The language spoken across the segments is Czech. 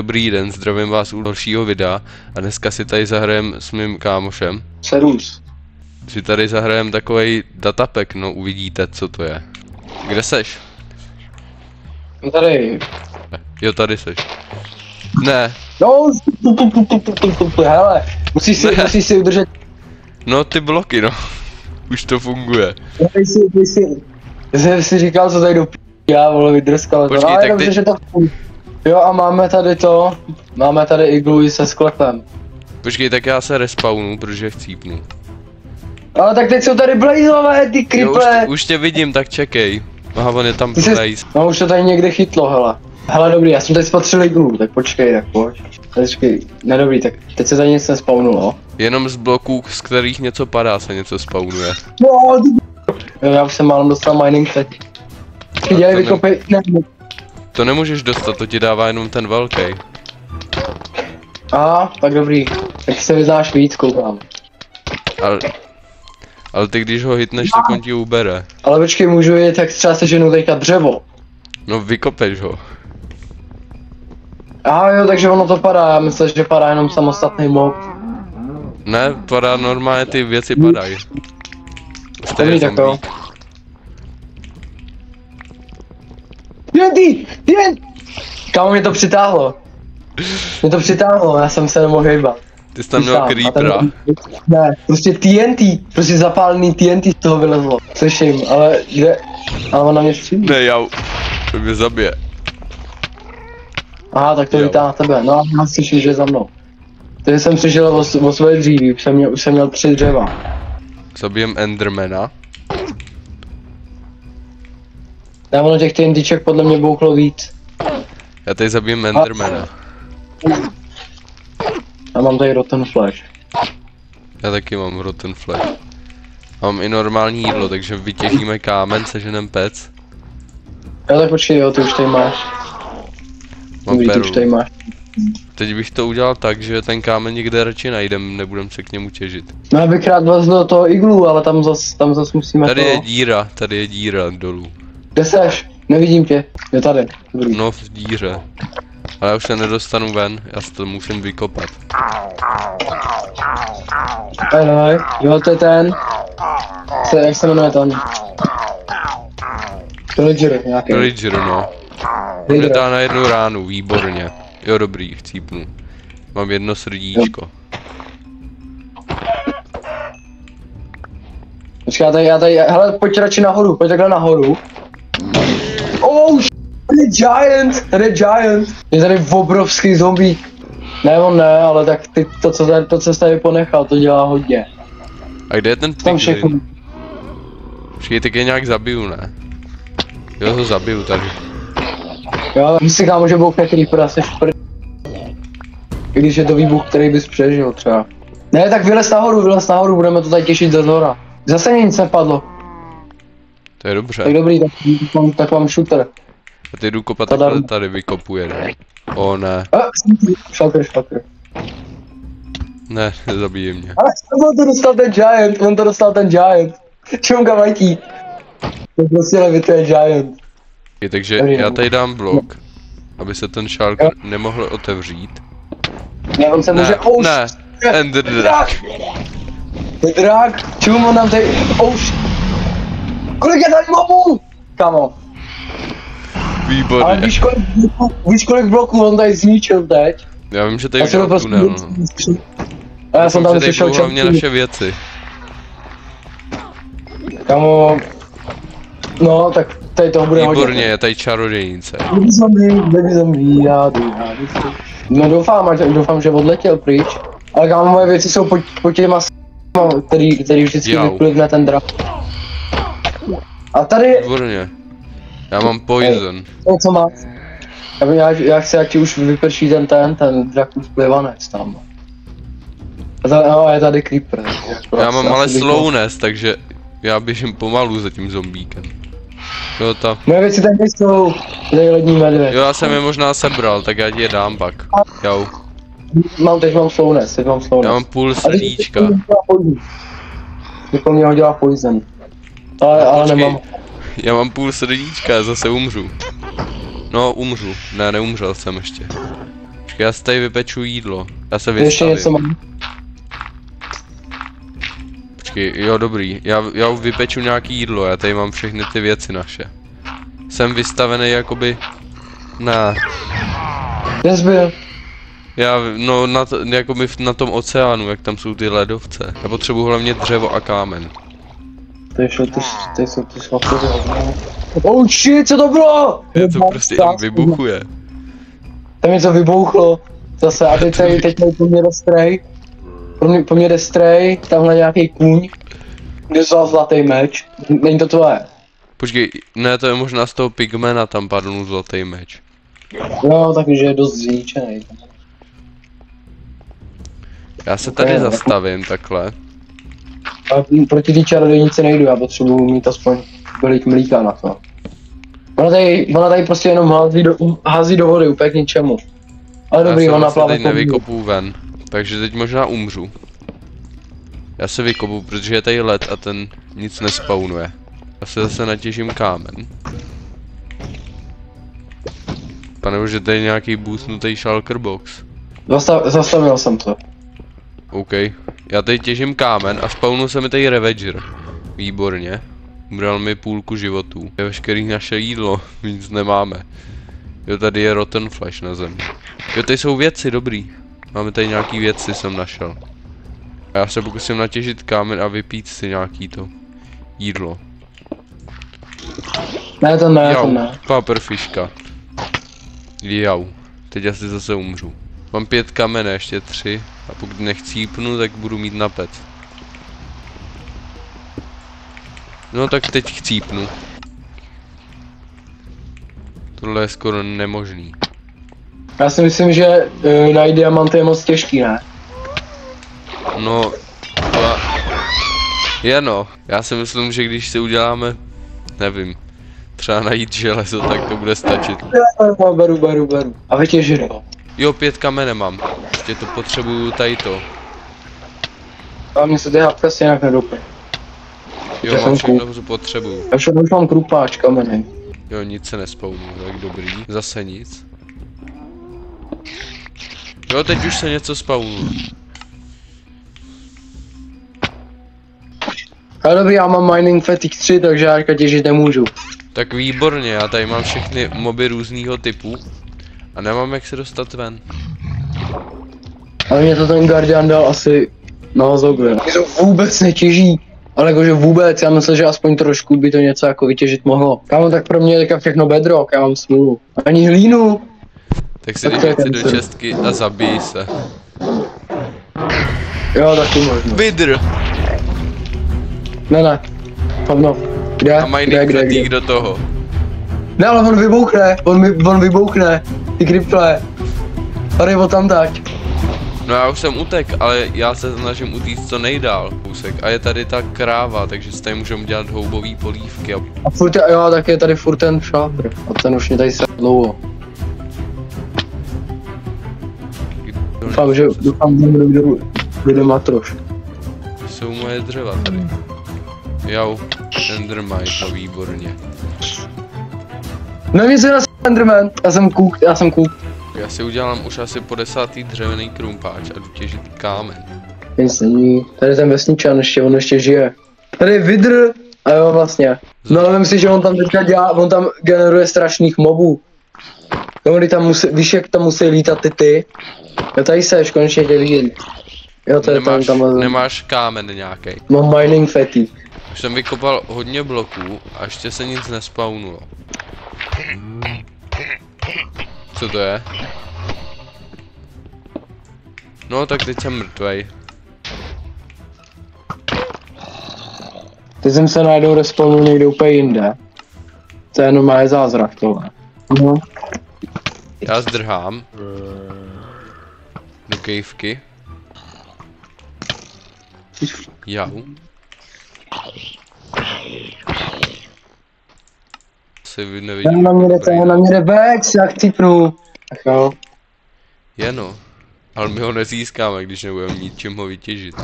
Dobrý den, zdravím vás u dalšího videa a dneska si tady zahrajem s mým kámošem. Serus. Si tady zahrajem takovej datapack, no uvidíte, co to je. Kde seš? Tady. Jo, tady seš. Ne. No, hele, musíš si udržet. No ty bloky, no. Už to funguje. Já jsem si říkal, co tady do já vole, vydrskal to. Počkej, Ale tak dobře, ty... že to funguje. Jo, a máme tady iglu se sklepem. Počkej, tak já se respawnu, protože chcípnu. Ale tak teď jsou tady blazové, ty kriple. Jo, už tě vidím, tak čekej. Aha, on je tam blaze. No už to tady někde chytlo, hele. Hele, dobrý, já jsem tady spatřil iglu, tak počkej, tak pojď. Počkej, ne dobrý, tak teď se tady nic nespawnulo. Jenom z bloků, z kterých něco padá, se něco spawnuje. No, jo, já už jsem málem dostal mining teď. Dělej, vykopej, ne. To nemůžeš dostat, to ti dává jenom ten velký. Aha, tak dobrý. Tak se vyznáš víc, koukám. Ale ty když ho hitneš, tak on ti ubere. Ale počkej, můžu jít, tak třeba seženu teďka dřevo. No vykopeš ho. Aha jo, takže ono to padá, já myslím, že padá jenom samostatný mob. Ne, padá normálně, ty věci padají. Dobrý, tak to. TNT! Kámo, mě to přitáhlo. Já jsem se nemohl hejbat. Ty jsi tam měl creepera. Ne, prostě TNT, prostě zapálený TNT z toho vylezlo. Slyším, ale kde? Ale on na mě střílí. Ne, to mě zabije. Aha, tak to lítá na tebe, no já slyším, že je za mnou. Takže jsem přišel o svoje dříví, už jsem měl 3 dřeva. Zabijem Endermana. Já ono těch TNTček podle mě bouchlo víc. Já tady zabijem Endermana. Já mám tady rotten flash. Já taky mám rotten flash. Mám i normální jídlo, takže vytěžíme kámen, seženem pec. Jo, tak počkej, jo, ty už tady máš. Mám Dobrý, ty už tady máš. Teď bych to udělal tak, že ten kámen někde radši najdem, nebudem se k němu těžit. No já bych rád vlezl do toho iglu, ale tam zas musíme Tady toho. je díra dolů. Kde seš? Nevidím tě. Je tady. Dobrý. No v díře. Ale já už se nedostanu ven, já si to musím vykopat. Ahoj, jo, to je ten. Jak se jmenuje ten? Villager nějaký. Villager, no. Mě dá na jednu ránu, výborně. Jo, dobrý, chcípnu. Mám jedno srdíčko. Počkej, já tady, hele, pojď radši nahoru, pojď takhle nahoru. Oh, tady je giant. Je tady obrovský zombík. Ne, on ne, ale tak ty, to, co jsi tady ponechal, to dělá hodně. A kde je ten piglin? Počkej, tak je nějak zabiju, ne? Jo, ho zabiju tady. Jo, si kámo, že bouchne creeper asi v I když je to výbuch, který bys přežil třeba. Ne, tak vylez nahoru, budeme to tady těšit ze zhora. Zase nic nepadlo. To je dobře. Tak dobrý, tak mám shooter. A ty jdu kopat tady vykopuje, ne? O ne. Šalker. Ne, nezabije mě. Ale on to dostal ten giant. Čumka majtí. To prostě levituje giant. Takže já tady dám blok, aby se ten shulker nemohl otevřít. Ne, on se může... Ne, Ender Drag. Drak, čum, on nám tady... Kolik je tady mobů? Kamo. Výborně. Ale víš kolik bloků on tady zničil teď? Já vím, že tady udělal tunel. A já jsem tam slyšel hlavně naše věci. Kamo... No, tak tady toho bude hodně. Výborně, je tady čarodějnice. Baby zombie, já jdu. No doufám, že odletěl pryč. Ale kámo, moje věci jsou po těma který vždycky vyplivne ten drak. A tady... Výborně. Já mám poison. Co máš? Já chci, ať ti už vyprší ten drak už plivanec tam. A je tady creeper. Já mám ale slowness, takže já běžím pomalu za tím zombíkem. Jo, ta. Moje věci tady nejsou, tady lední medvěd. Jo, já jsem je možná sebral, tak já ti je dám pak. Jo. Teď mám slowness. Já mám půl srdíčka. Teď mě hodila poison. Ale nemám. Já mám půl srdíčka, zase umřu. No, umřu. Ne, neumřel jsem ještě. Počkej, já si tady vypeču jídlo. Já se Ještě vystavím. něco mám. Počkej, jo dobrý. Já vypeču nějaký jídlo, já tady mám všechny ty věci naše. Jsem vystavený jakoby... Ne. Kde jsi byl? No jakoby na tom oceánu, jak tam jsou ty ledovce. Já potřebuji hlavně dřevo a kámen. Ty jsou ty svapozy. Oh shit, co to bylo? To prostě tam vybuchuje. Tam něco vybouchlo. Zase, a teď tady po mně jde strej. Po mně jde strej, tamhle nějaký kůň. Kde vzal zlatý meč. Není to tvoje. Počkej, ne, to je možná z toho pigmena, tam padl zlatý meč. No, takže je dost zničený. Já se tady zastavím takhle. Ale proti té čarodějnici nejdu, já potřebuji mít aspoň kolik mlíka na to. Ona tady prostě jenom hází do vody, úplně k ničemu. Ale dobrý, ona vlastně plave teď nevykopu ven, takže teď možná umřu. Já se vykopu, protože je tady led a ten nic nespawnuje. Já se zase natěžím kámen. Panebo, že tady je nějaký boostnutý shulker box. Zastavil jsem to. OK. Já tady těžím kámen a spawnul se mi tady Ravager. Výborně. Ubral mi půlku životů. Je veškerý naše jídlo, nic nemáme. Jo, tady je rotten flesh na zemi. Jo, tady jsou věci, dobrý. Máme tady nějaký věci, jsem našel. A já se pokusím natěžit kámen a vypít si nějaký to jídlo. Ne, to ne. Paprfiška. Jau. Teď asi zase umřu. Mám 5 kamene, ještě 3. A pokud nechcípnu, tak budu mít na pec. No tak teď chcípnu. Tohle je skoro nemožný. Já si myslím, že najít diamanty je moc těžký, ne? No, no. Já si myslím, že když si uděláme, nevím, třeba najít železo, tak to bude stačit. Já beru. A vytěžit ho. Jo, 5 kamene mám. Ještě to potřebuju tady to. A mně se ty hapka si jinak nedoplň. Jo, mám všechno, co potřebuju. Já však už mám krupáč, kameny. Jo, nic se nespawnu, tak dobrý. Zase nic. Jo, teď už se něco spawnu. Ale dobrý, já mám mining fatigue 3, takže já těžit nemůžu. Tak výborně, já tady mám všechny moby různýho typu. A nemám jak se dostat ven. Ale mě to ten Guardian dal asi na zogre. Mě to vůbec netěží. Ale jakože vůbec, já myslím, že aspoň trošku by to něco jako vytěžit mohlo. Kámo, tak pro mě je teďka všechno bedrock, já mám smůlu. Ani hlínu. Tak si dej věci do čestky a zabij se. Jo, taky možno. Vidr! Ne. Hovno. Kde? A mining fatigue do toho. Ne, ale on vybouchne. On vybouchne. Ty kryptle. Tady o tam dať. No já už jsem utek, ale já se snažím utíct co nejdál kousek. A je tady ta kráva, takže si tady můžeme dělat houbový polívky. A furt, jo, tak je tady furt ten šábr. A ten už mě tady se dlouho. Doufám, že bude matroš. Jsou moje dřeva tady. Jau, Endermite, no výborně. Nevím, co je Enderman. Já jsem cook. Já si udělám už asi po 10. dřevěný krumpáč a jdu těžit kámen. Nic není. Tady je ten vesničan on ještě žije. Tady je vidr. A jo, vlastně. No ale myslím si, že on tam teďka on tam generuje strašných mobů. Jo, víš, jak tam musí lítat ty? Jo, tady seš, konečně tě vidět. Jo, to je tam. Nemáš kámen nějaký. Mám mining fatigue. Už jsem vykopal hodně bloků a ještě se nic nespawnulo. Co to je? No tak teď jsem mrtvej. Teď jsem se najednou respawnul někde úplně jinde. To je normálně zázrak tohle. Já zdrhám. Do kejvky. Jau. Si nevidím. Na mě jde vex, já chcípnu. Ach jo. Jeno. Ale my ho nezískáme, když nebudeme mít čím ho vytěžit.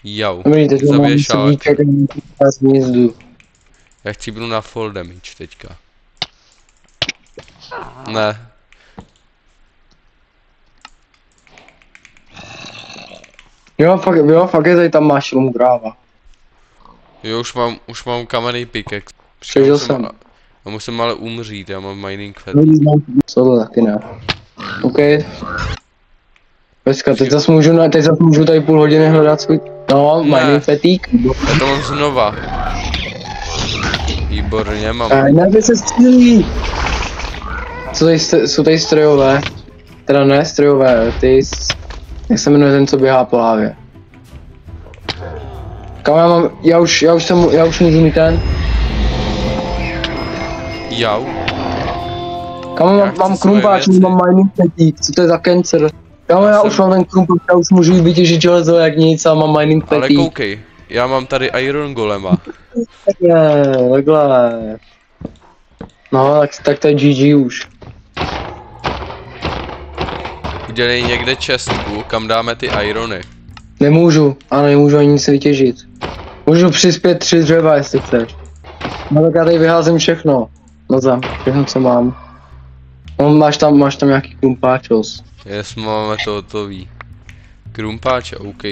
Jau. Zabije šálek. Já chcípnu na fall damage teďka. Ne. Jo, fakt je tady tam mushroom kráva. Jo, už mám kamenný pickaxe. Přežil jsem. Já musím ale umřít, já mám mining fat. Co to taky ne. OK. Počkat, teď zase můžu tady půl hodiny hledat svůj... No, mining fatigue. Já to mám znova. Výborně, mám. Ne, teď se střílí. Jsou tady strojové. Teda ne strojové, jak se jmenuje ten, co běhá po lávě. Kam já už můžu mít ten. Jau. Kam mám krumpáč, mám mining fatigue, co to je za cancer? Já už mám ten krumpáč, já už můžu vytěžit železo jak nic a mám mining fatigue. Ale koukej, já mám tady iron golema. Takhle. No, tak to je GG už. Udělej někde čestku, kam dáme ty irony. Nemůžu ani nic vytěžit. Můžu přispět 3 dřeva, jestli chceš. No tak já tady vyházím všechno. No zem, všechno co mám. No, máš tam nějaký krumpáčos. Máme to hotový. Krumpáče, OK.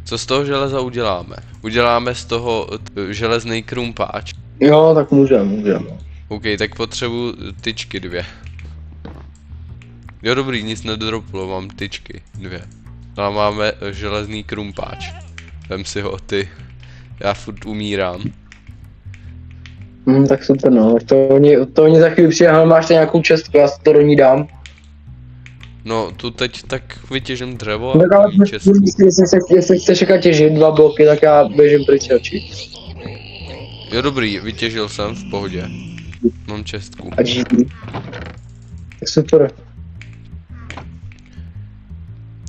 Co z toho železa uděláme? Uděláme z toho železný krumpáč. Jo, tak můžeme. OK, tak potřebuji tyčky 2. Jo dobrý, nic nedroplo, mám tyčky 2. A máme železný krumpáč. Vem si ho, ty. Já furt umírám. Tak super no, to oni za chvíli přijde, ale máš tady nějakou čestku, já si to do ní dám. No, tu teď tak vytěžím dřevo Tak a ale čestku. jestli chceš říkat těžit 2 bloky, tak já běžím pryč radši. Jo dobrý, vytěžil jsem v pohodě. Mám čestku. A GG. Tak super.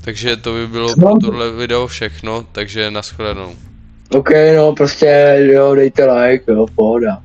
Takže to by bylo pro tohle video všechno, takže nashledanou. OK, no prostě jo, dejte like, jo, pohoda.